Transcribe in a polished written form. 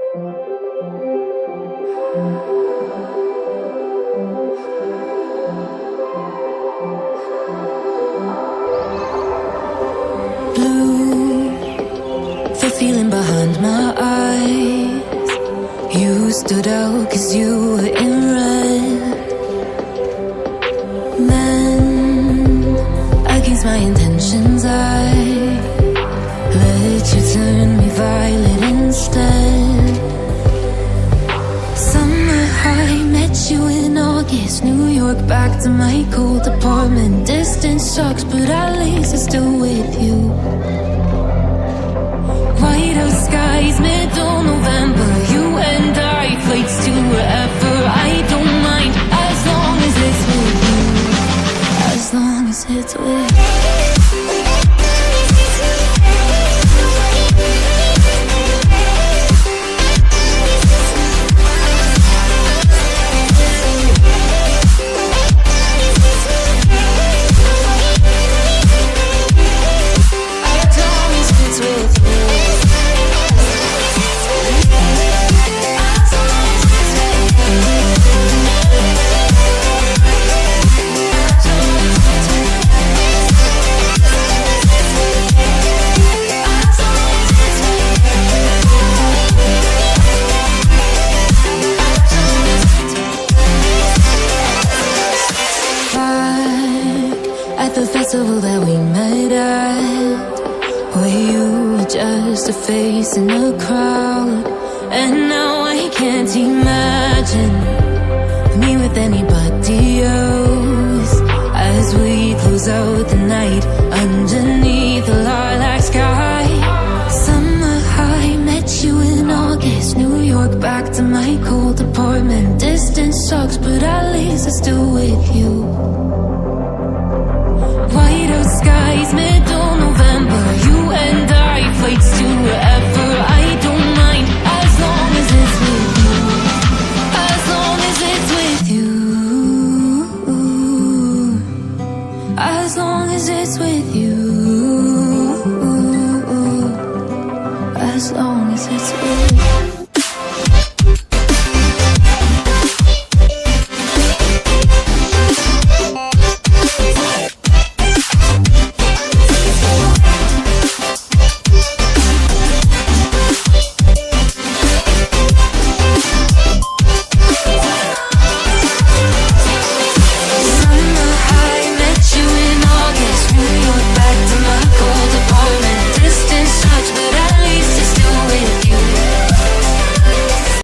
Blue, the feeling behind my eyes. You stood out 'cause you were in red. Men against my intentions, I let you turn me violet instead. Summer high, met you in August. New York, back to my cold apartment. Distance sucks, but at least I'm still with you. White out skies, middle November. You and I, flights to wherever. I don't mind, as long as it's with you. As long as it's with you. At the festival that we met at, where you were just a face in the crowd. And now I can't imagine me with anybody else, as we close out the night underneath the lilac sky. Summer high, met you in August. New York, back to my cold apartment. Distance sucks, but at least I'm still with you. White out skies, middle November. You and I, flights to wherever. I don't mind, as long as it's with you. As long as it's with you. As long as it's with you. As long as it's with you.